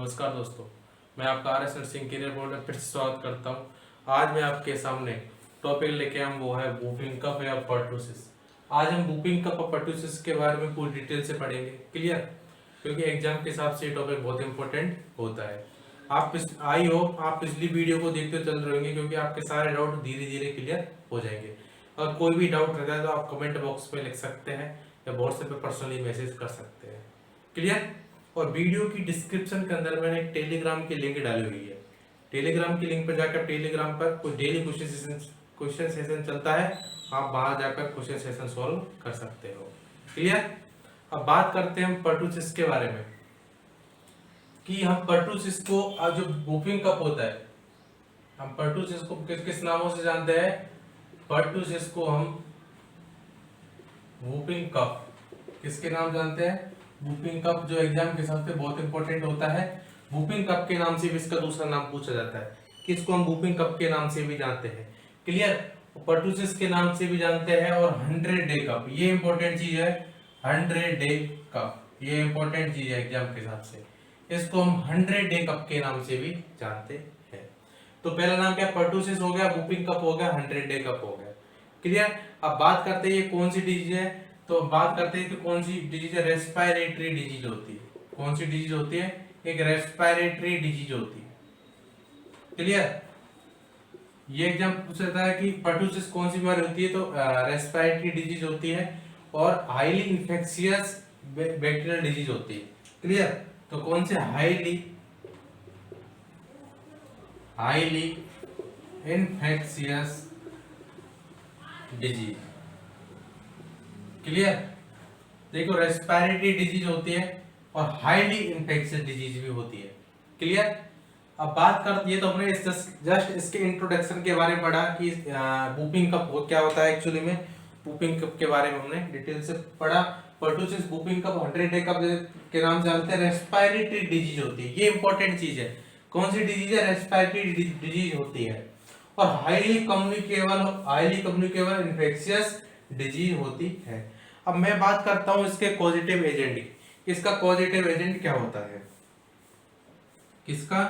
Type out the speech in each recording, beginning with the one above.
नमस्कार दोस्तों, मैं आपका RS नर्सिंग कैरियर बोर्ड में फिर से स्वागत करता हूं। आज मैं आपके सामने टॉपिक लेके आया वो है वूपिंग कफ या पर्टूसिस। आज हम वूपिंग कफ और पर्टूसिस के बारे में पूरी डिटेल से पढ़ेंगे। क्लियर? क्योंकि एग्जाम के हिसाब से ये टॉपिक बहुत इंपॉर्टेंट होता है। आई होप आप पिछली वीडियो को देखते चल रहेंगे, क्योंकि आपके सारे डाउट धीरे धीरे क्लियर हो जाएंगे। अगर कोई भी डाउट रहता है तो आप कमेंट बॉक्स में लिख सकते हैं या व्हाट्सएप पे पर्सनली मैसेज कर सकते हैं। क्लियर? और वीडियो की डिस्क्रिप्शन के अंदर मैंने एक टेलीग्राम की लिंक डाली हुई है। टेलीग्राम की लिंक पर जाकर टेलीग्राम पर कोई डेली क्वेश्चन सेशन चलता है, आप वहां जाकर क्वेश्चन सेशन सॉल्व कर सकते हो। क्लियर? अब बात करते हैं हम पर्टूसिस के बारे में कि हम पर्टूसिस को जो वूपिंग कफ होता है, हम पर्टूसिस को किस किस नामों से जानते हैं। पर्टूसिस को हम वूपिंग कफ किसके नाम जानते हैं? वूपिंग कफ, जो एग्जाम के हिसाब से बहुत इंपॉर्टेंट होता है। वूपिंग कफ के नाम से भी इसका दूसरा नाम पूछा जाता है, किसको हम वूपिंग कफ के नाम से भी जानते हैं। क्लियर? पर्टूसिस के नाम से भी जानते हैं। और 100 डे कफ, ये इंपॉर्टेंट चीज है। 100 डे कफ, ये इंपॉर्टेंट चीज है एग्जाम के हिसाब से। इसको हम 100 डे कफ के नाम से भी जानते हैं। तो पहला नाम क्या? पर्टूसिस हो गया, वूपिंग कफ हो गया, 100 डे कफ हो गया। क्लियर? अब बात करते हैं ये कौन सी डिजीज है। तो बात करते हैं कि कौन सी डिजीज है। रेस्पिरेटरी डिजीज होती है। कौन सी डिजीज होती है? एक रेस्पिरेटरी डिजीज होती है। क्लियर? ये एग्जाम पूछ रहा है कि पर्टूसिस कौन सी बीमारी होती है, तो रेस्पिरेटरी डिजीज होती है और हाईली इन्फेक्शियस बैक्टीरियल डिजीज होती है। क्लियर? तो कौन से? Highly infectious disease. क्लियर? देखो, रेस्पिरेटरी डिजीज होती है और हाईली इन्फेक्शियस डिजीज भी होती है। क्लियर? अब बात कर, ये तो हमने जस्ट इसके इंट्रोडक्शन के बारे में पढ़ा कि वूपिंग कफ क्या होता है। एक्चुअली में वूपिंग कफ के बारे में हमने डिटेल से पढ़ा। पर्टूसिस वूपिंग कफ 100 डे कफ के नाम से जानते हैं। रेस्पिरेटरी डिजीज होती है, ये इंपॉर्टेंट चीज है। कौन सी डिजीज है? रेस्पिरेटरी डिजीज होती है और हाईली कम्युनिकेबल इन्फेक्शियस डिजीज होती है। अब मैं बात करता हूं इसके कॉजेटिव एजेंट की। इसका कॉजेटिव एजेंट क्या होता है? किसका?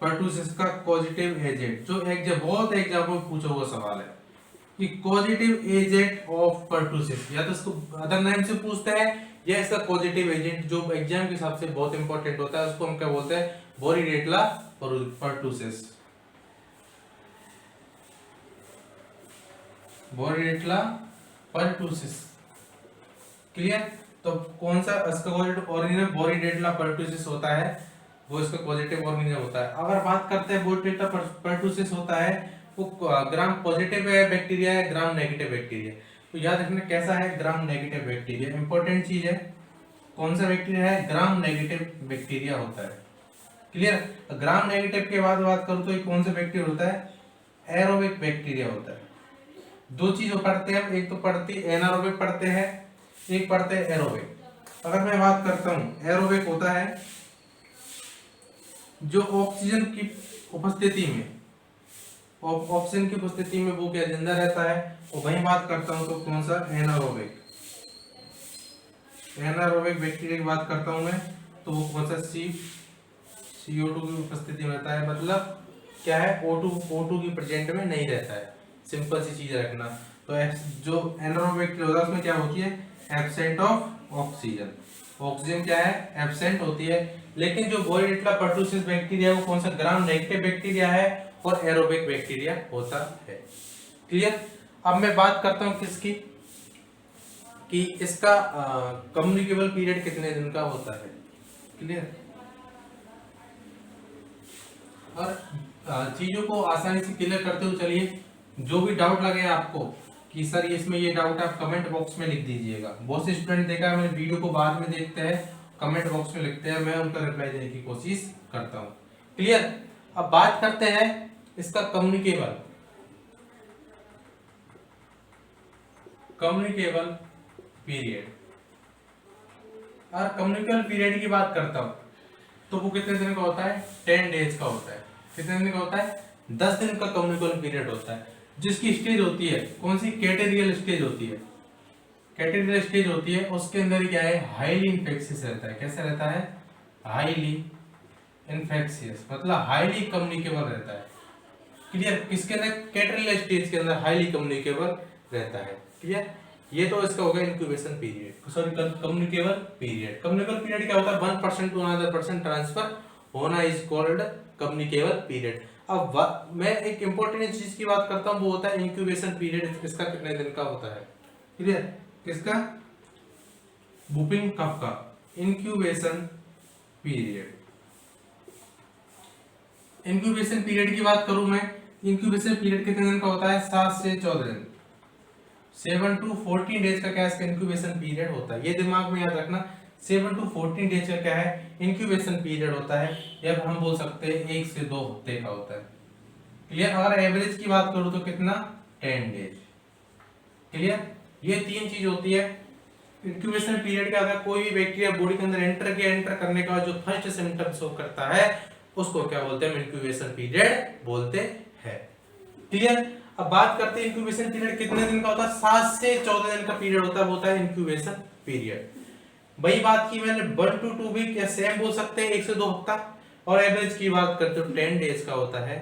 पर्टूसिस का कॉजेटिव एजेंट, जो बहुत एग्जाम्पल पूछा हुआ सवाल है कि कॉजेटिव एजेंट ऑफ पर्टूसिस, या तो इसको अदर नेम से पूछते हैं या इसका कॉजेटिव एजेंट जो एग्जाम के हिसाब से बहुत इंपॉर्टेंट होता है, उसको हम क्या बोलते हैं? बोरीडेटला पर्टूसिस। बोरीडेटला पर्टूसिस। क्लियर? तो कौन सा इसका कॉजेटिव ऑर्गेनिज्म बोरीडेटला पर्टूसिस होता है, वो इसका पॉजिटिव ऑर्गेनिज्म होता है। अगर बात करते हैं बोरीडेटला पर्टूसिस होता है वो ग्राम पॉजिटिव है बैक्टीरिया है, ग्राम नेगेटिव बैक्टीरिया। तो याद रखना कैसा है? ग्राम नेगेटिव बैक्टीरिया, इंपॉर्टेंट चीज है। कौन सा बैक्टीरिया है? ग्राम नेगेटिव बैक्टीरिया होता है। क्लियर? ग्राम नेगेटिव के बाद बात करूं तो कौन सा बैक्टीरिया होता है? एरोबिक बैक्टीरिया होता है। दो चीज पढ़ते हैं, एक तो पढ़ती एनारोबिक पढ़ते हैं, एक पढ़ते हैं एरोबिक। अगर मैं बात करता हूं, एरोबिक होता है जो ऑक्सीजन की उपस्थिति में वो क्या जिंदा रहता है। और वहीं बात करता हूं तो कौन सा? एनारोबिक बैक्टीरिया की बात करता हूं मैं, तो वो कौन सा? CO2 की उपस्थिति में रहता है। मतलब क्या है? O2 की प्रेजेंट में नहीं रहता है। सिंपल सी चीज रखना। तो जो एनारोबिक होता है उसमें क्या होती है? Absent of oxygen. ऑक्सीजन क्या है? एब्सेंट होती है। लेकिन जो बोरीडेटला पर्टूसिस बैक्टीरिया वो कौन सा? ग्राम नेगेटिव बैक्टीरिया है और एरोबिक बैक्टीरिया होता है। क्लियर? अब मैं बात करता हूं किसकी, कि इसका कम्युनिकेबल पीरियड कितने दिन का होता है। क्लियर? और चीजों को आसानी से क्लियर करते हुए चलिए, जो भी डाउट लगे आपको कि सर इसमें ये डाउट है, आप कमेंट बॉक्स में लिख दीजिएगा। बहुत से स्टूडेंट देखा है मैंने, वीडियो को बाद में देखते हैं, कमेंट बॉक्स में लिखते हैं, मैं उनका रिप्लाई देने की कोशिश करता हूं। क्लियर? अब बात करते हैं इसका कम्युनिकेबल पीरियड। और कम्युनिकेबल पीरियड की बात करता हूं तो वो कितने दिन का होता है? 10 डेज का होता है। कितने दिन का होता है? 10 दिन का कम्युनिकेबल पीरियड होता है। जिसकी स्टेज होती है कौन सी? कैटेरियल स्टेज होती है। कैटेरियल स्टेज होती है उसके अंदर क्या है? हाईली इन्फेक्शियस रहता है। कैसा रहता है? हाईली इन्फेक्शियस मतलब हाईली कम्युनिकेबल रहता है। क्लियर? किसके अंदर? कैटरनल स्टेज के अंदर हाईली कम्युनिकेबल रहता है। क्लियर? ये तो इसका हो गया incubation period, sorry communicable period. Communicable period क्या होता है? 1% टू अनदर पर्सन ट्रांसफर होना इज कॉल्ड कम्युनिकेबल पीरियड। अब मैं एक इंपॉर्टेंट चीज की बात करता हूँ, वो होता है इंक्यूबेशन पीरियड। इसका कितने दिन का होता है? क्लियर? किसका? वूपिंग कफ का इंक्यूबेशन पीरियड। इंक्यूबेशन पीरियड की बात करूं मैं, इंक्यूबेशन पीरियड कितने दिन का होता है? 7 से 14 दिन, 7 to 14 डेज का क्या इसका इंक्यूबेशन पीरियड होता है। ये दिमाग में याद रखना, 7 to 14 डेज का क्या है? इंक्यूबेशन पीरियड होता है, या हम बोल सकते हैं 1 से 2 हफ्ते का होता है। क्लियर? अगर एवरेज की बात करूं तो कितना? 10 डेज। क्लियर? ये तीन चीज होती है इंक्यूबेशन पीरियड का। अगर कोई भी बैक्टीरिया बॉडी के अंदर एंटर करने का जो फर्स्ट सिम्टम शो करता है, उसको क्या बोलते हैं? इंक्यूबेशन पीरियड बोलते हैं। क्लियर? अब बात करते हैं इंक्यूबेशन पीरियड कितने दिन का होता है? 7 से 14 दिन का पीरियड होता है, वो होता है इंक्यूबेशन पीरियड। वही बात की मैंने 1 to 2 वीक या सेम बोल सकते हैं 1 से 2 हफ्ता। और एवरेज की बात करते हो 10 डेज का होता है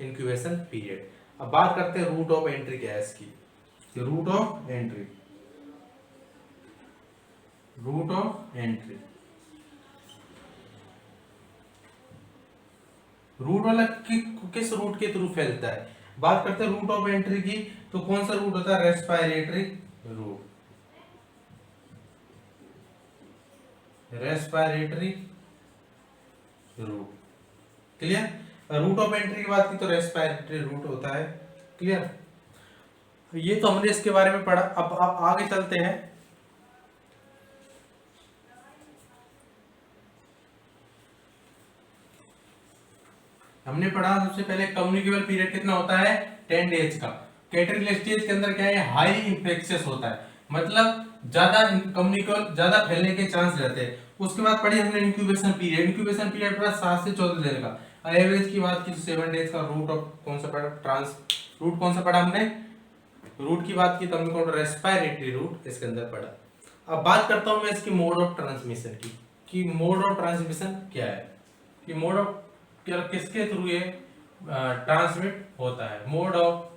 इंक्यूबेशन पीरियड। अब बात करते हैं रूट ऑफ एंट्री क्या है इसकी। Route of entry, route of entry, route वाला किस रूट के थ्रू फैलता है? बात करते हैं रूट ऑफ एंट्री की, तो कौन सा रूट होता है? Respiratory route, respiratory route. Clear? Route of entry की बात की तो रेस्पिरेटरी रूट होता है। क्लियर? ये तो हमने इसके बारे में पढ़ा। अब आगे चलते हैं। हमने पढ़ा सबसे पहले कम्युनिकेबल पीरियड कितना होता है? 10 डेज का। कैटरनल स्टेज के अंदर क्या है? हाईली इंफेक्शियस होता है, मतलब ज्यादा कम्युनिकेबल, ज्यादा फैलने के चांस रहते हैं। उसके बाद पढ़ी हमने इंक्यूबेशन पीरियड। इंक्यूबेशन पीरियड पड़ा 7 से 14 दिन का। एवरेज की बात की तो 7 डेज का। रूट ऑफ कौन सा पढ़ा? रूट कौन सा पढ़ा हमने? रूट की बात की तो हमने कौन? रेस्पिरेटरी रूट इसके अंदर पढ़ा। अब बात करता हूं मैं इसकी मोड ऑफ ट्रांसमिशन की, कि मोड ऑफ ट्रांसमिशन क्या है, कि मोड ऑफ किसके थ्रू ये ट्रांसमिट होता है। Mode of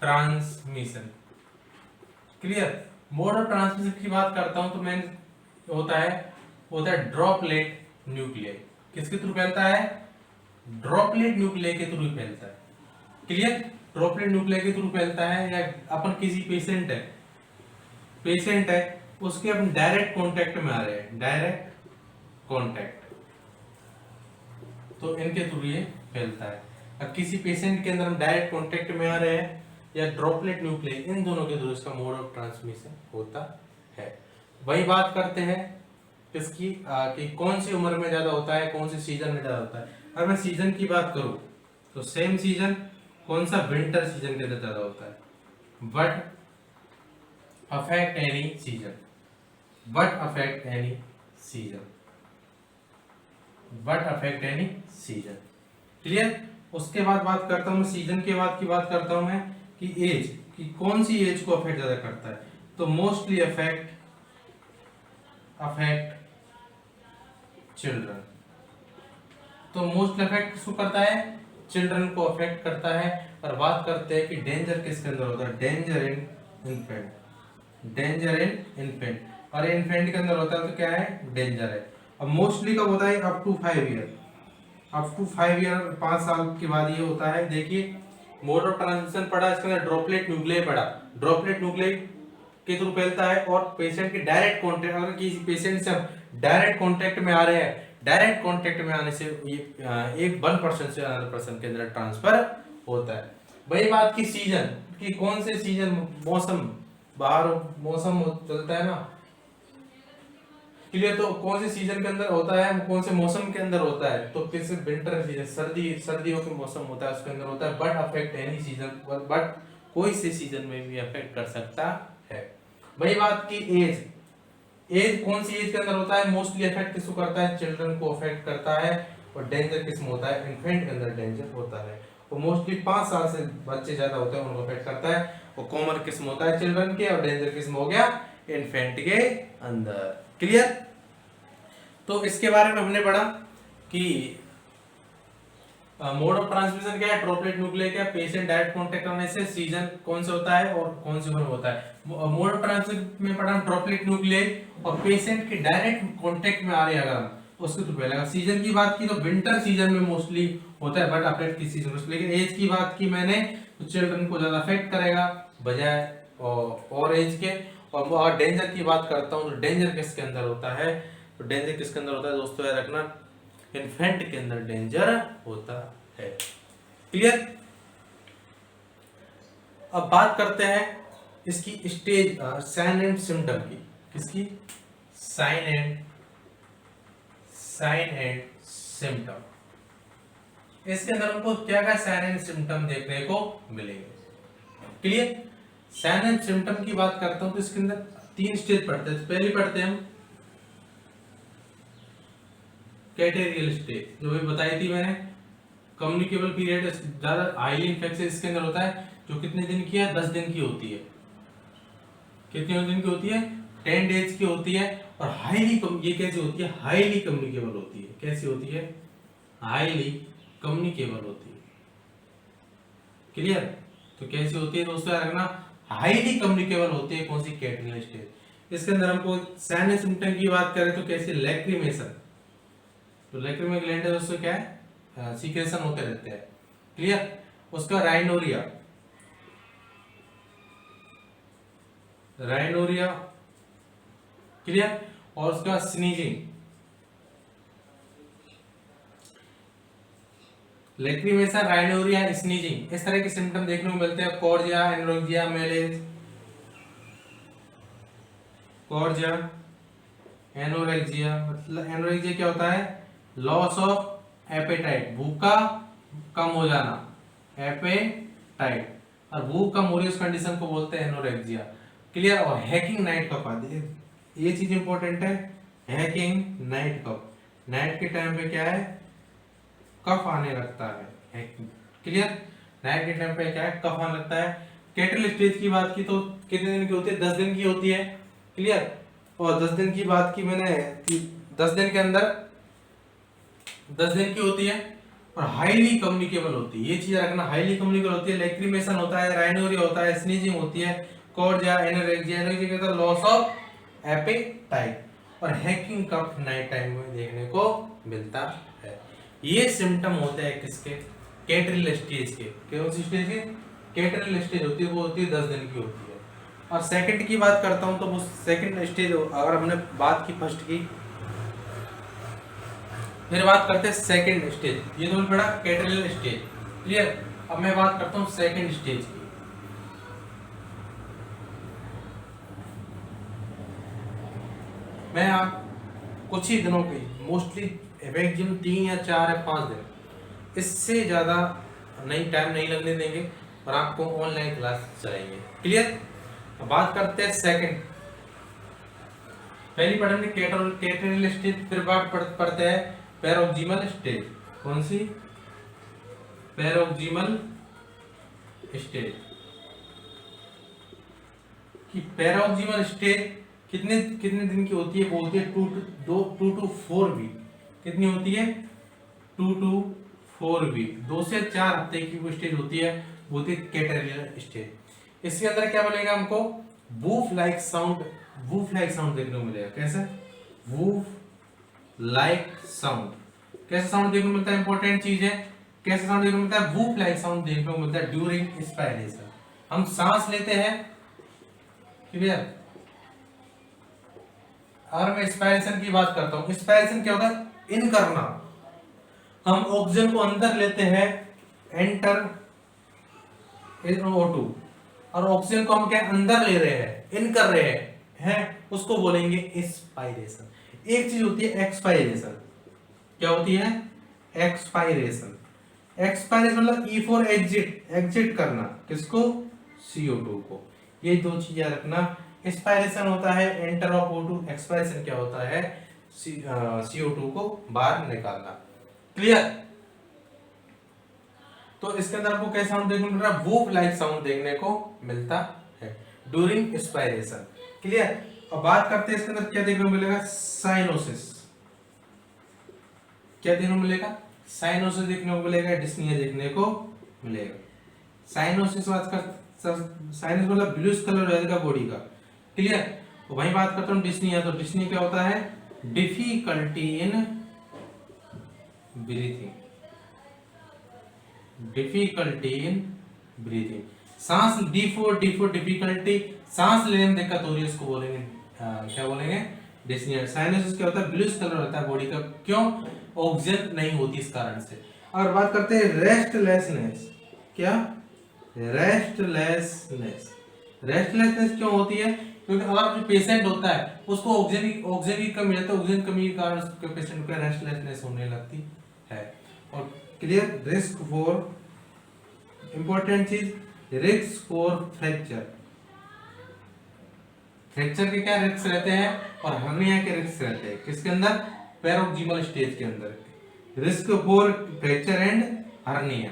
transmission. Clear? Mode of transmission की बात करता हूं तो मैं होता है ड्रॉपलेट न्यूक्लियाई। किसके थ्रू फैलता है? ड्रॉपलेट न्यूक्लियाई के थ्रू फैलता है। क्लियर? ड्रॉपलेट न्यूक्लियाई के थ्रू फैलता है, या अपन किसी पेशेंट है उसके अपन डायरेक्ट कांटेक्ट में आ रहे हैं, डायरेक्ट कांटेक्ट, तो इनके थ्रू ये फैलता है। अब किसी पेशेंट के अंदर हम डायरेक्ट कांटेक्ट में आ रहे हैं या ड्रॉपलेट न्यूक्लियाई, इन दोनों के थ्रू इसका मोड ऑफ ट्रांसमिशन होता है। वही बात करते हैं किसकी, कि कौन सी उम्र में ज्यादा होता है, कौन से सीजन में ज्यादा होता है। अगर मैं सीजन की बात करूं तो सेम सीजन कौन सा? विंटर सीजन के अंदर ज्यादा होता है। But affect any season, but affect any season, but affect any season. Clear? उसके बाद बात करता हूं सीजन के बाद की बात करता हूं मैं कि एज, कि कौन सी एज को अफेक्ट ज्यादा करता है। तो मोस्टली अफेक्ट चिल्ड्रन। तो मोस्ट अफेक्ट किसको करता है? चिल्ड्रन को अफेक्ट करता है। और बात करते हैं कि डेंजर किसके अंदर होता है? Danger in infant, danger in infant. और इन्फेंट के अंदर होता है तो क्या है? डेंजर है। अब मोस्टली कब होता है? Up to 5 year, up to 5 year, 5 साल के बाद ये होता है। देखिए मोड ऑफ ट्रांसमिशन पढ़ा, इसके अंदर ड्रॉपलेट न्यूक्लियाई पढ़ा। ड्रॉपलेट न्यूक्लियाई के थ्रू फैलता है और पेशेंट के डायरेक्ट कांटेक्ट, अगर किसी पेशेंट से डायरेक्ट कांटेक्ट में आ रहे हैं, डायरेक्ट कांटेक्ट में आने से ये एक 1% से अनदर पर्सन के अंदर ट्रांसफर होता है। वही बात की सीजन, कि कौन से सीजन, मौसम, बाहर मौसम चलता है ना, क्लियर? तो कौन से सीजन के अंदर होता है, कौन से मौसम के अंदर होता है? तो किसी विंटर सीजन, सर्दियों के मौसम होता है उसके अंदर होता है। But affect any season, but कोई से सीजन में भी अफेक्ट कर सकता है। वही बात की एज, एज कौन सी एज के अंदर होता है? मोस्टली अफेक्ट किसको करता है? चिल्ड्रन को अफेक्ट करता है। और डेंजर किस में होता है? इन्फेंट के अंदर डेंजर होता है। और मोस्टली 5 साल से बच्चे ज्यादा होते हैं उनको अफेक्ट करता है। और कॉमन किस्म होता है चिल्ड्रन के, और डेंजर किस्म हो गया इन्फेंट के अंदर। क्लियर? तो इसके बारे में हमने पढ़ा कि मोड ऑफ ट्रांसमिशन क्या है, ड्रॉपलेट न्यूक्लियर क्या है, पेशेंट डायरेक्ट कांटेक्ट करने से सीजन कौन से होता है और कौन से होता है। मोड ऑफ ट्रांसमिशन में पढ़ा ड्रॉपलेट न्यूक्लियर और पेशेंट के डायरेक्ट कांटेक्ट में आ रहे हैं अगर हम उसके तो पहले। सीजन की बात की तो विंटर सीजन में मोस्टली होता है, बट अपडेट किस सीजन में। लेकिन एज की बात की मैंने तो चिल्ड्रन को ज्यादा अफेक्ट करेगा बजाय और एज के। और डेंजर की बात करता हूँ तो डेंजर किसके अंदर होता है, तो डेंजर किसके अंदर होता है दोस्तों, याद रखना इन्फेंट के अंदर डेंजर होता है। क्लियर। अब बात करते हैं इसकी स्टेज साइन एंड सिम्टम की। किसकी? Sign and symptom. इसके अंदर हमको क्या क्या साइन एंड सिम्टम देखने को मिलेंगे। क्लियर। साइन एंड सिम्टम की बात करता हूं तो इसके अंदर 3 स्टेज पढ़ते हैं। पहले पढ़ते हैं हम कैटेरियल स्टेज, जो भी बताई थी मैंने। कम्युनिकेबल पीरियड ज्यादा हाईली इन्फेक्शन इसके अंदर होता है, जो कितने दिन की है, 10 दिन की होती है। कितने दिन की होती है? 10 डेज की होती है। और ये कैसी होती है? हाईली कम्युनिकेबल होती है। कैसी होती है? हाईली कम्युनिकेबल होती है। क्लियर। तो कैसी होती है दोस्तों, याद रखना हाईली कम्युनिकेबल होती है। कौन सी? कैटेरियल स्टेज। इसके अंदर हमको साइन एंड सिम्टम की बात करें तो कैसे? लैक्रिमेशन। तो लैक्रिमल ग्लैंड है दोस्तों क्या है? सीक्रेशन होते रहते हैं। क्लियर। उसका राइनोरिया क्लियर। और उसका स्नीजिंग। लैक्रिमेशन, राइनोरिया, स्नीजिंग, इस तरह के सिम्टम देखने को मिलते हैं। कॉर्जिया, एनोरेक्सिया, मेलेज, कॉर्जिया, एनोरेक्सिया। मतलब एनोरेक्सिया क्या होता है? लॉस ऑफ एपेटाइट, भूख का कम हो जाना, एपेटाइट। और भूख कम हो रही है उस कंडीशन को बोलते हैं एनोरेक्सिया। क्लियर। और हैकिंग नाइट कफ आती है, ये चीज इंपॉर्टेंट है। हैकिंग नाइट कफ, नाइट के टाइम पे क्या है? कफ आने लगता है। क्लियर। नाइट के टाइम पे क्या है? कफ आने लगता है। कैटल स्टेज की बात की तो कितने दिन की होती है? 10 दिन की होती है। क्लियर। और 10 दिन की बात की मैंने, 10 दिन के अंदर 10 दिन की होती है और हाईली कम्युनिकेबल होती है। ये चीज रखना, हाईली कम्युनिकेबल होती है। लैक्रिमेशन होता है, राइनोरिया होता है, स्नीजिंग होती है, कॉर्जिया, एनोरेक्सिया का लॉस ऑफ एपेटाइट। और हैकिंग कफ नाइट टाइम में देखने को मिलता है। ये सिम्टम होते हैं किसके? कैटरियल स्टेज के। कौन सी स्टेज के? कैटरियल स्टेज होती है, वो होती है 10 दिन की होती है। और सेकंड की बात करता हूं तो वो सेकंड स्टेज, अगर हमने बात की फर्स्ट की, फिर बात करते हैं सेकंड स्टेज। ये तो पड़ा कैटरियल स्टेज। क्लियर। अब मैं बात करता हूं सेकंड स्टेज की। मैं आप कुछ ही दिनों की, मोस्टली मैक्सिमम 3 या 4 या 5 दिन, इससे ज्यादा नहीं टाइम नहीं लगने देंगे और आपको ऑनलाइन क्लास चलाएंगे। क्लियर। बात करते हैं सेकंड। पहली पढ़ेंगे कैटरियल स्टेज, फिर बात पढ़ते हैं पैरोक्सिमल स्टेज। कौन सी? Paroxysmal stage. कि पैरोक्सिमल स्टेज कितने कितने दिन की होती है? बोलती है 2 to 4 वीक। कितनी होती है? 2 to 4 वीक, 2 से 4 हफ्ते की वो स्टेज होती है, बोलती है कैटरियल स्टेज। इसके अंदर क्या मिलेगा हमको? वूफ लाइक साउंड देखने को मिलेगा। कैसे? Woof like sound. कैसे साउंड देखने को मिलता है? इंपॉर्टेंट चीज है। कैसे साउंड देखने को मिलता है? वूफ लाइक साउंड देखने को मिलता है ड्यूरिंग इंस्पायरेशन। हम सांस लेते हैं। क्लियर। और मैं इंस्पायरेशन की बात करता हूं, इंस्पायरेशन क्या होता है? इन करना। हम ऑक्सीजन को अंदर लेते हैं, एंटर O2, और ऑक्सीजन को हम क्या अंदर ले रहे हैं, इन कर रहे हैं, उसको बोलेंगे एक्सपायरेशन। एक चीज होती है एक्सपायरेशन। क्या होती है? एक्सपायरेशन। एक्सपायरेशन मतलब ई फॉर एग्जिट, एग्जिट करना। किसको? CO2 को। ये 2 चीजें रखना। इंस्पायरेशन होता है एंटर ऑफ O2, एक्सपायरेशन क्या होता है? CO2 को बाहर निकालना। क्लियर। तो इसके अंदर आपको कैसा साउंड देखने को मिल रहा है? वूफ लाइक साउंड देखने को मिलता है ड्यूरिंग इंस्पायरेशन। क्लियर। अब बात करते हैं इसके अंदर क्या देखने को मिलेगा? साइनोसिस। क्या देखने को मिलेगा? साइनोसिस देखने को मिलेगा, डिस्निया देखने को मिलेगा। साइनोसिस बात कर, साइनस मतलब ब्लूइश कलर हो जाएगा बॉडी का, क्लियर। तो वही बात करता हूँ डिस्निया, तो डिस्निया क्या होता है, difficulty in breathing, difficulty in breathing, सांस डी4 डिफिकल्टी, सांस लेने में दिक्कत हो रही है, इसको बोलेंगे क्या बोलेंगे, डिस्निया। साइनोसिस क्या होता है, ब्लूइश कलर होता है बॉडी का, क्यों, ऑक्सीजन नहीं होती इस कारण से। और बात करते हैं रेस्टलेसनेस, क्या, रेस्टलेसनेस, रेस्टलेसनेस क्यों होती है, क्योंकि अगर जो पेशेंट होता है उसको ऑक्सीजन की कमी रहती है, ऑक्सीजन कमी के कारण उसके पेशेंट को रेस्टलेसनेस होने लगती है। और क्लियर, रिस्क फॉर, इंपॉर्टेंट चीज, रिस्क फॉर फ्रैक्चर, फ्रैक्चर के क्या रिस्क रहते हैं, और हर्निया के रिस्क रहते हैं, किसके अंदर, पैरोक्सिमल स्टेज के अंदर, risk for fracture and hernia,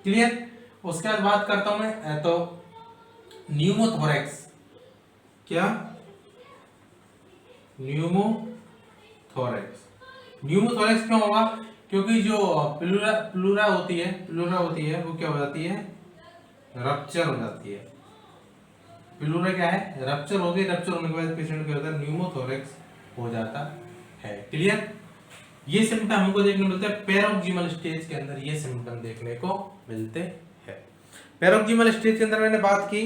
clear. उसके बाद बात करता हूं मैं तो न्यूमोथोरैक्स, क्या, न्यूमोथोरैक्स, न्यूमोथोरैक्स क्यों होगा, क्योंकि जो प्लूरा होती है वो क्या हो जाती है, रप्चर हो जाती है, प्लूरा क्या है, रप्चर हो गई, रप्चर होने के बाद पेशेंट क्या होता है, न्यूमोथोरैक्स हो जाता है, क्लियर। ये सिम्टम हमको देखने को मिलता है पैरोक्सिमल स्टेज के अंदर, ये सिम्टम देखने को मिलते हैं। पैरोक्सिमल स्टेज के अंदर मैंने बात की,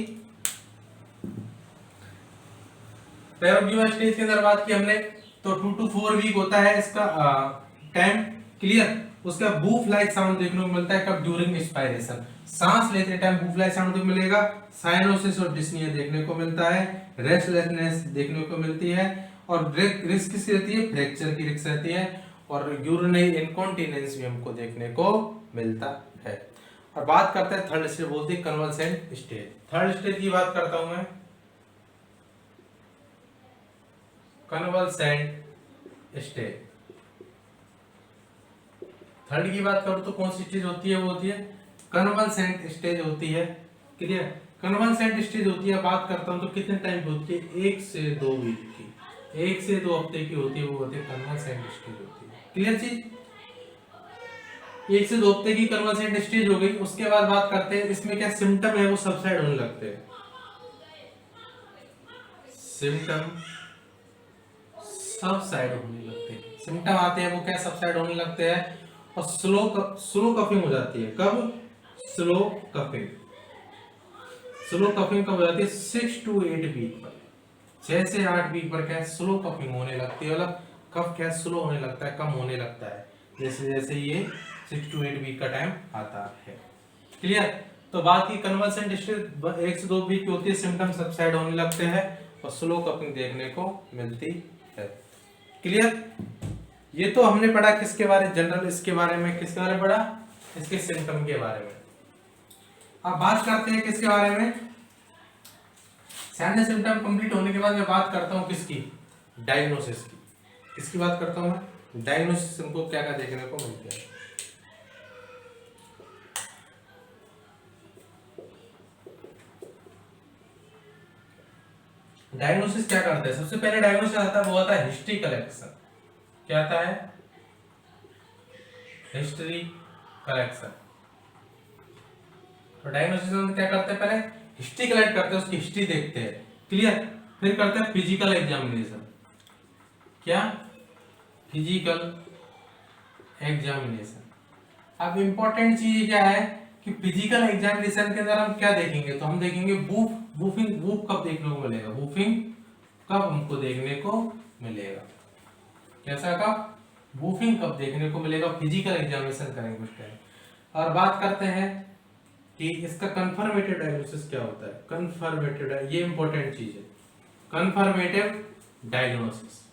पैरोक्सिमल स्टेज के अंदर बात की हमने, तो 2 to 4 वीक होता है इसका टाइम, क्लियर। उसका बूफ लाइक साउंड देखने को मिलता है कब, ड्यूरिंग एक्सपायरेशन, सांस लेते टाइम बूफ लाइक साउंड देखने को मिलेगा। साइनोसिस और डिस्निया देखने को मिलता है, रेस्टलेसनेस देखने को मिलती है, और रिस्क किसकी रहती है, फ्रैक्चर की रिस्क रहती है, और यूरिनरी इनकॉन्टिनेंस भी हमको देखने को मिलता है। और बात करते हैं थर्ड स्टेज, बोलते हैं कन्वल्सेंट स्टेज। थर्ड स्टेज की बात करता हूं मैं, कन्वल्सेंट स्टेज। थर्ड की बात करूं तो कौन सी स्टेज होती है, वो होती है कन्वल्सेंट स्टेज होती है, क्लियर। कन्वल्सेंट स्टेज होती है, बात करता हूं तो कितने टाइम की होती है, 1 से 2 वीक की, 1 से 2 हफ्ते की होती है, वो होती है कन्वल्सेंट स्टेज होती है, क्लियर चीज। 1 से 2 हफ्ते की कन्वल्सेंट स्टेज हो गई। उसके बाद बात करते हैं इसमें क्या सिम्टम है, वो सबसाइड होने लगते हैं, सिम्टम सबसाइड होने लगते हैं, सिम्टम आते हैं वो क्या सबसाइड होने लगते हैं, और स्लो कफिंग हो जाती है, कब, स्लो कफिंग, स्लो कफिंग कब हो जाती है, 6 to 8 वीक पर, 6 से 8 वीक पर क्या स्लो कफिंग होने लगती है, मतलब कफ क्या स्लो होने लगता है, कम होने लगता है, जैसे जैसे ये 6 to 8 वीक का टाइम आता है, क्लियर। तो बात की कन्वल्सेंट स्टेज 1 से 2 वीक की होती है, सिम्टम सबसाइड होने लगते हैं और स्लो कफिंग देखने को मिलती है, क्लियर। ये तो हमने पढ़ा किसके बारे, जनरल, इसके बारे में किसके बारे में पढ़ा, इसके सिम्टम के बारे में। अब बात करते हैं किसके बारे में, सारे सिम्टम कंप्लीट होने के बाद मैं बात करता हूं किसकी, डायग्नोसिस की, किसकी बात करता हूं मैं, डायग्नोसिस हमको क्या क्या देखने को मिलता है। डायग्नोसिस क्या करता है, सबसे पहले डायग्नोसिस आता है वो आता है हिस्ट्री कलेक्शन, क्या आता है, हिस्ट्री कलेक्शन। तो डायग्नोसिस में क्या करते हैं, पहले हिस्ट्री कलेक्ट करते हैं, उसकी हिस्ट्री देखते हैं, क्लियर। फिर करते हैं फिजिकल एग्जामिनेशन, क्या, फिजिकल एग्जामिनेशन। अब इंपॉर्टेंट चीज क्या है कि फिजिकल एग्जामिनेशन के अंदर हम क्या देखेंगे, तो हम देखेंगे वूफिंग, वूफ कब देखने को मिलेगा, वूफिंग कब हमको देखने को मिलेगा, कैसा कब, वूफिंग कब देखने को मिलेगा, फिजिकल एग्जामिनेशन करेंगे उस टाइम। और बात करते हैं कि इसका कंफर्मेटिव डायग्नोसिस क्या होता है, कंफर्मेटिव, ये इंपॉर्टेंट चीज है, कंफर्मेटिव डायग्नोसिस।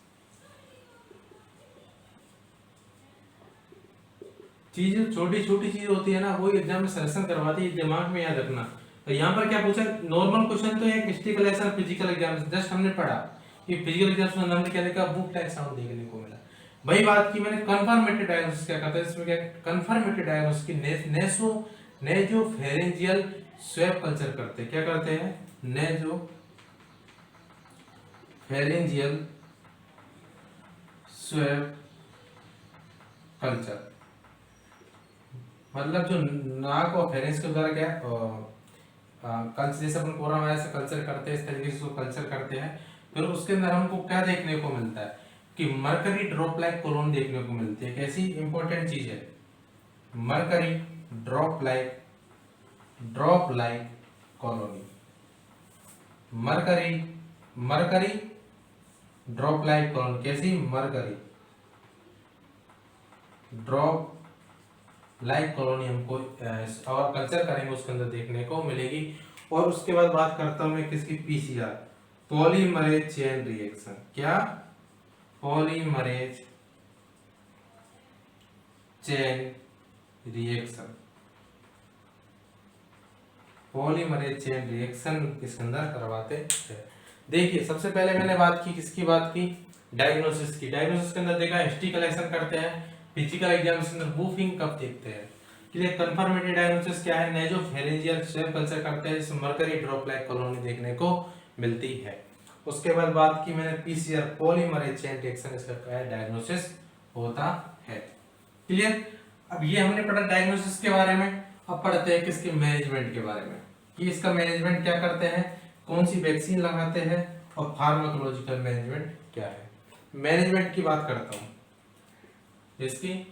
चीज छोटी छोटी चीज होती है ना, वो एग्जाम में सिलेक्शन करवाती है, दिमाग में याद रखना। तो यहाँ पर क्या पूछा, नॉर्मल क्वेश्चन तो एक history collection, physical exam, just हमने पढ़ा कि फिजिकल एग्जाम में हमने क्या देखा, बुक टाइप साउंड देखने को मिला। वही बात की मैंने कंफर्मेटिव डायग्नोसिस क्या करता है, इसमें क्या कंफर्मेटिव डायग्नोसिस की नेसोफेरेंजियल स्वैब कल्चर करते हैं, क्या करते हैं, नेसोफेरेंजियल स्वैब कल्चर, मतलब जो नाक और फेरेंस के द्वारा क्या कल्चर, जैसे अपन कोरोना वायरस से कल्चर करते हैं, इस तरीके से उसको कल्चर करते हैं। फिर उसके अंदर हमको क्या देखने को मिलता है कि मरकरी ड्रॉप लाइक कॉलोनी देखने को मिलती है। कैसी इंपॉर्टेंट चीज है, mercury drop like colony, mercury drop like colony. कैसी, मरकरी ड्रॉप लाइक कॉलोनी हमको और कल्चर करेंगे उसके अंदर देखने को मिलेगी। और उसके बाद बात करता हूं मैं किसकी, पीसीआर, पॉलीमरेज चेन रिएक्शन। क्या, polymerase chain reaction, polymerase chain reaction इसके अंदर करवाते हैं। देखिए सबसे पहले मैंने बात की, किसकी बात की, डायग्नोसिस की। डायग्नोसिस के अंदर देखा हिस्ट्री कलेक्शन करते हैं, फिजिकल एग्जामिनेशन में वूफिंग कप देखते हैं। क्लियर, कंफर्मेटरी डायग्नोसिस क्या है, नेजोफेरेंजियल सेल कल्चर करते हैं जिसमें मरकरी ड्रॉप लाइक कॉलोनी देखने को मिलती है। उसके बाद बात की मैंने पीसीआर, पॉलीमरेज चेन रिएक्शन, इसका क्या है, डायग्नोसिस होता है। क्लियर, अब ये हमने पढ़ा डायग्नोसिस के बारे में। अब पढ़ते हैं किसके, मैनेजमेंट के बारे में, कि इसका मैनेजमेंट क्या करते हैं, कौन सी वैक्सीन लगाते हैं और फार्माकोलॉजिकल मैनेजमेंट क्या है। मैनेजमेंट की बात करता हूं, इसकी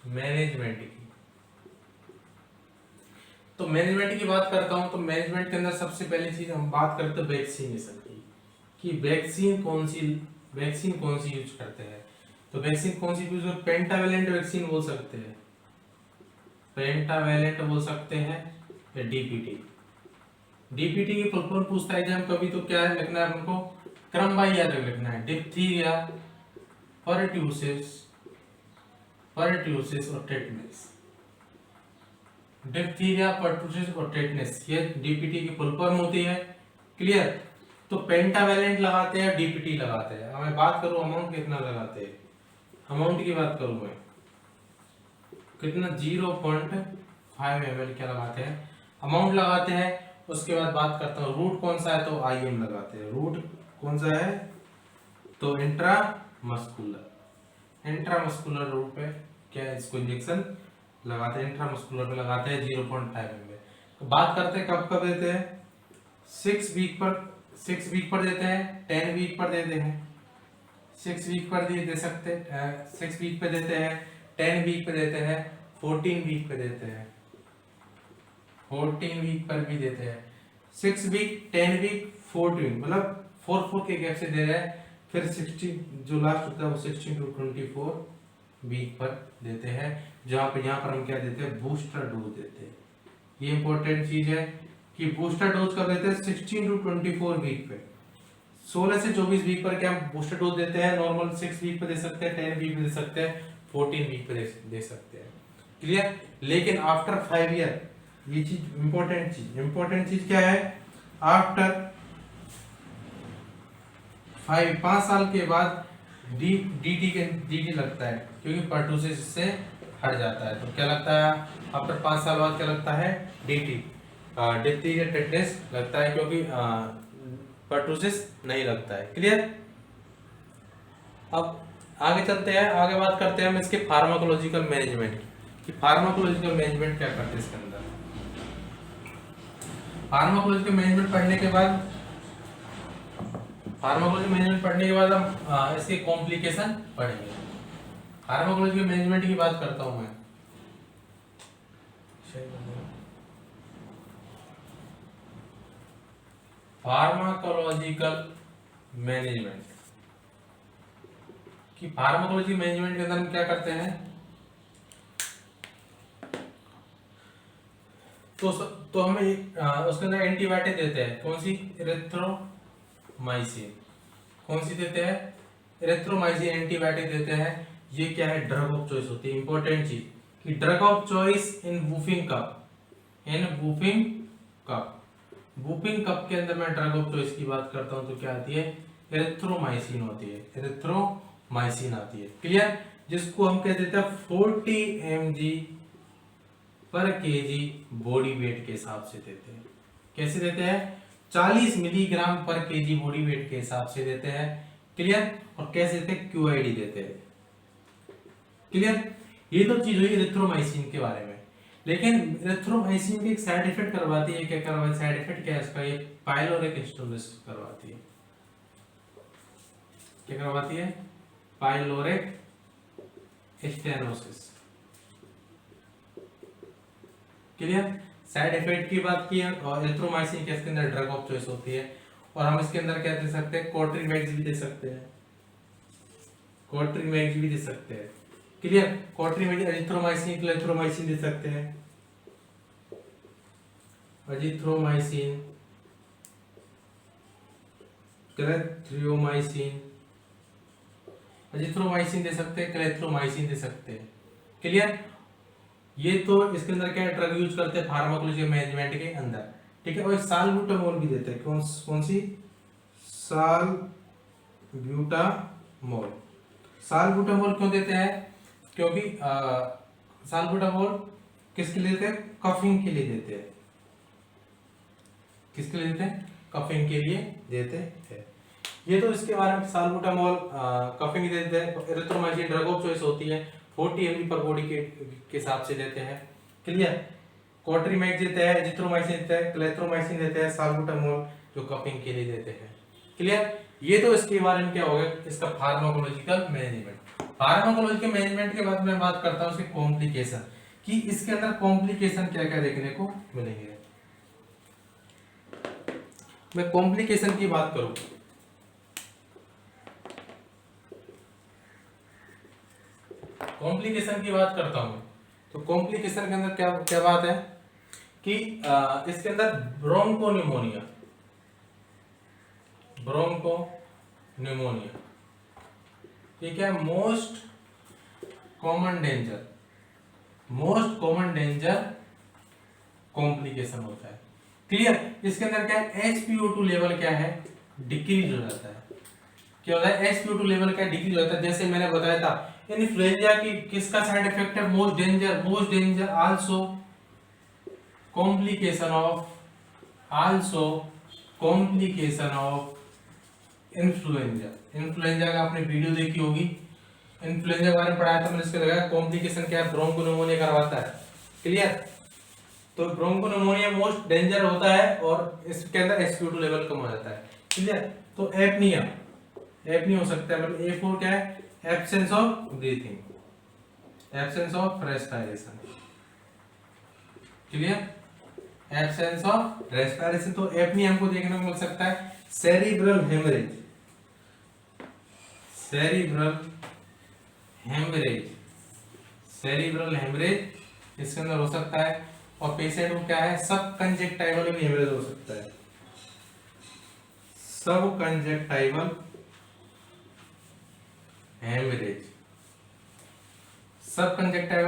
मैनेजमेंट की, तो मैनेजमेंट की बात करता हूं तो मैनेजमेंट के अंदर सबसे पहली चीज हम बात करते हैं वैक्सीनेशन की, कि वैक्सीन कौन सी यूज करते हैं। तो वैक्सीन कौन सी यूज, पेंटावेलेंट वैक्सीन बोल सकते हैं, पेंटावेलेंट बोल सकते हैं, या डीपीटी। डीपीटी की फुल फॉर्म पूछता है एग्जाम कभी, तो क्या है लिखना है हमको, क्रम बाई याद लिखना है, डिप्थीरिया, पर्ट्यूसिस और टेटनस। डिप्थीरिया, पर्ट्यूसिस और टेटनस, ये डीपीटी की फुल फॉर्म होती है। क्लियर, तो पेंटावेलेंट लगाते हैं, डीपीटी लगाते हैं। मैं बात करूं अमाउंट कितना लगाते हैं, अमाउंट की बात करूं मैं, कितना 0.5 ml क्या लगाते हैं, अमाउंट लगाते हैं। उसके बाद बात करता हूँ रूट कौन सा है, तो आईएम लगाते हैं। रूट कौन सा है, तो इंट्रामस्कुलर रूट पे क्या इसको इंजेक्शन लगाते हैं, इंट्रामस्कुलर पे लगाते हैं 0.5 ml। तो बात करते हैं कब कब देते हैं, 6 वीक पर देते हैं, 10 वीक पर देते हैं, 6 वीक पर दे सकते हैं, 6 वीक पे देते हैं, 10 वीक पे देते हैं, 14 वीक पे देते हैं, 14 वीक पर भी देते हैं। 6 वीक, 10 वीक, 14, मतलब 4 के गैप से दे रहे हैं। फिर 16 जो लास्ट होता है वो 16 to 24 वीक पर देते हैं, जहाँ पर हम क्या देते हैं, बूस्टर डोज देते हैं। ये इंपॉर्टेंट चीज है कि बूस्टर डोज कब देते हैं, 16 to 24 वीक पे, 16 से 24 वीक पर क्या हम बूस्टर डोज देते हैं। नॉर्मल 6 वीक पे दे सकते हैं, 10 वीक पे दे सकते हैं, 14 वीक पे दे सकते हैं। क्लियर, लेकिन आफ्टर 5 ईयर, ये चीज इंपॉर्टेंट चीज क्या है, आफ्टर 5 साल के बाद डीटी लगता है, क्योंकि पर्टूसिस से हट जाता है। तो क्या लगता है आफ्टर 5 साल बाद, क्या लगता है, डीटी, डिप्थीरिया टेटनस लगता है, क्योंकि पर्टूसिस नहीं लगता है। क्लियर, अब आगे चलते हैं, आगे बात करते हैं हम इसके फार्माकोलॉजिकल मैनेजमेंट की, फार्माकोलॉजिकल मैनेजमेंट क्या करते हैं इसके अंदर। फार्माकोलॉजिकल मैनेजमेंट पढ़ने के बाद हम इसके कॉम्प्लिकेशन पढ़ेंगे। फार्माकोलॉजिकल मैनेजमेंट की बात करता हूं मैं, फार्माकोलॉजिकल मैनेजमेंट कि फार्माकोलॉजी मैनेजमेंट के अंदर हम क्या करते हैं, तो हमें उसके अंदर एंटीबायोटिक देते हैं। कौन सी, इरेथ्रोमाइसिन। कौन सी देते हैं, इरेथ्रोमाइसिन एंटीबायोटिक देते हैं। ये क्या है, ड्रग ऑफ चॉइस होती है। इंपॉर्टेंट चीज कि drug of choice in whooping cup के अंदर मैं ड्रग ऑफ चॉइस की बात करता हूं तो क्या आती है, इरेथ्रोमाइसिन होती है, इरेथ्रोमाइसिन आती है। क्लियर, जिसको हम कहते हैं 40 mg पर केजी बॉडी वेट के हिसाब से देते हैं। कैसे देते हैं, 40 मिलीग्राम पर केजी बॉडी वेट के हिसाब से देते हैं। क्लियर, और कैसे देते हैं, क्यूआईडी देते हैं। क्लियर। ये तो चीज हुई इरिथ्रोमाइसिन के बारे में। लेकिन इरिथ्रोमाइसिन की एक साइड इफेक्ट करवाती है, क्या करवाती है, साइड इफेक्ट क्या है इसका, ये पाइलोरिक स्टेनोसिस करवाती है। क्या करवाती है, pyloric stenosis. Clear. Side effect की बात की है, और एरिथ्रोमाइसिन के इसके अंदर ड्रग ऑफ चॉइस होती है, और हम इसके अंदर क्या दे सकते हैं, कोट्रीमैक्स भी दे सकते हैं, कोट्रीमैक्स भी दे सकते हैं। क्लियर। कोट्रीमैक्स एरिथ्रोमाइसिन, क्लेथ्रोमाइसिन दे सकते हैं, एजिथ्रोमाइसिन, क्लेथ्रियोमाइसिन, एजिथ्रोमाइसिन दे सकते हैं, क्लेथ्रोमाइसिन दे सकते हैं। क्लियर। ये तो इसके अंदर क्या ड्रग यूज करते हैं फार्माकोलॉजी मैनेजमेंट के अंदर, ठीक है। और सालब्यूटामोल भी देते हैं, कौन सी, सालब्यूटामोल। सालब्यूटामोल क्यों देते हैं, क्योंकि सालब्यूटामोल किसके लिए देते हैं, कफिंग के लिए देते हैं। किसके लिए देते हैं, कफिंग के लिए देते हैं। ये तो इसके बारे में, सालब्यूटामोल कफिंग देते हैं। एरिथ्रोमाइसिन ड्रग ऑफ चॉइस होती है, 40 mg पर बॉडी के हिसाब से देते हैं। क्लियर। कोट्रीमैक्स देते हैं, एजिथ्रोमाइसिन देते हैं, क्लेथ्रोमाइसिन देते हैं, सालब्यूटामोल जो कफिंग के लिए देते हैं। क्लियर। ये तो इसके बारे में क्या हो गया, इसका फार्माकोलॉजिकल मैनेजमेंट। फार्माकोलॉजिकल मैनेजमेंट के बाद मैं बात करता हूँ इसके कॉम्प्लिकेशन, कि इसके अंदर कॉम्प्लिकेशन क्या क्या देखने को मिलेंगे। मैं कॉम्प्लिकेशन की बात करूं, कॉम्प्लिकेशन की बात करता हूं, तो कॉम्प्लिकेशन के अंदर क्या क्या बात है कि इसके अंदर ब्रोंकोनिमोनिया, ब्रोंकोनिमोनिया, ठीक है, मोस्ट कॉमन डेंजर कॉम्प्लिकेशन होता है। क्लियर। इसके अंदर क्या है, SpO2 लेवल क्या है, डिक्रीज हो जाता है। क्या होता है, SpO2 लेवल क्या डिक्रीज होता है। जैसे मैंने बताया था, इन्फ्लुएंजा की किसका साइड इफेक्ट है, most danger also complication of influenza. Influenza का आपने वीडियो देखी होगी, इन्फ्लुएंजा के बारे में पढ़ाया था मैंने। इसके लगाया कॉम्प्लिकेशन क्या है, ब्रोंकोनिमोनिया करवाता है। क्लियर। तो ब्रोंकोनिमोनिया मोस्ट डेंजर होता है, और इसके अंदर SpO2 लेवल कम हो जाता है। क्लियर। तो एपनिया हो सकता है, मतलब A4 क्या है, absence of breathing, absence of respiration. Clear. Absence of respiration, तो एपनिया हमको देखने को मिल सकता है। सेरिब्रल हेमरेज इसके अंदर हो सकता है। और पेशेंट को क्या है, सब कंजेक्टाइवल हेमरेज हो सकता है, सब कंजेक्टाइवल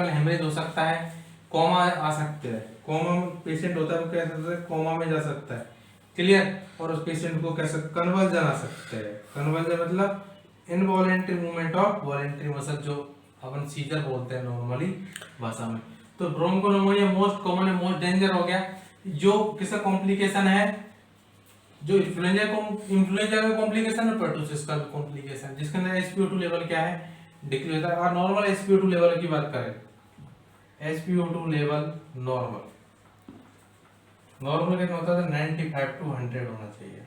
हेमरेज हो सकता है। कोमा आ सकते हैं, कोमा में पेशेंट होता है वो कैसे कोमा में जा सकता है। क्लियर। और उस पेशेंट को कैसे कन्वर्जन आ सकते हैं। कन्वर्जन मतलब involuntary movement of voluntary muscle, जो अपन सीजर बोलते हैं नॉर्मली भाषा में। तो ब्रोंकोनिमोनिया मोस्ट कॉमन है, मोस्ट डेंजर हो गया। जो किसका कॉम्प्लिकेशन है, जो इन्फ्लुएंजा का कॉम्प्लिकेशन है, पर्टुसिस का कॉम्प्लिकेशन, जिसके अंदर SpO2 लेवल क्या है, डिक्रीज होता है। और नॉर्मल SpO2 लेवल की बात करें, SpO2 लेवल नॉर्मल कितना होता है, 95 to 100 होना चाहिए,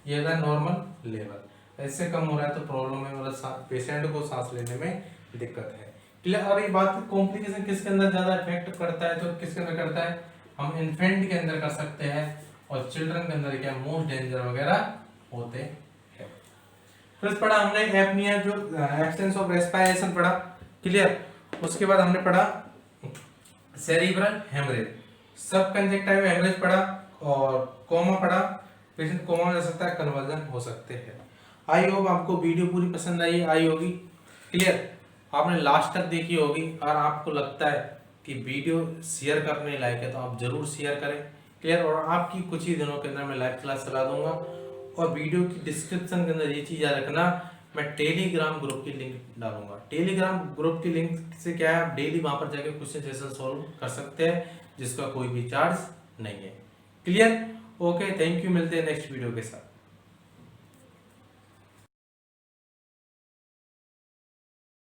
ये है नॉर्मल लेवल। इससे कम हो रहा है तो प्रॉब्लम है, मतलब पेशेंट को सांस लेने में दिक्कत है। क्लियर। और ये बात कॉम्प्लिकेशन किसके अंदर ज्यादा इफेक्ट करता है, तो किसके अंदर करता है, हम इन्फेंट के अंदर कर सकते हैं, और चिल्ड्रन के अंदर क्या मोस्ट डेंजर वगैरह होते हैं। फिर पढ़ा हमने एपनिया, जो एब्सेंस ऑफ रेस्पिरेशन पढ़ा। क्लियर। उसके बाद हमने पढ़ा सेरिब्रल हेमरेज, सब कंजेक्टाइवल हेमरेज पढ़ा, और कोमा पढ़ा, पेशेंट कोमा में जा सकता है, कन्वर्जन हो सकते हैं। आई होप आपको वीडियो पूरी पसंद आई होगी। क्लियर। आपने लास्ट तक देखी होगी, और आपको लगता है कि वीडियो शेयर करने लायक है तो आप जरूर शेयर करें। क्लियर। और आपकी कुछ ही दिनों के अंदर मैं लाइव क्लास चला दूंगा, और वीडियो की डिस्क्रिप्शन के अंदर ये चीज याद रखना, मैं टेलीग्राम ग्रुप की लिंक डालूंगा। टेलीग्राम ग्रुप की लिंक से क्या है, आप डेली वहां पर जाके क्वेश्चन सेशन सॉल्व कर सकते हैं, जिसका कोई भी चार्ज नहीं है। क्लियर। ओके, थैंक यू, मिलते हैं नेक्स्ट वीडियो के साथ।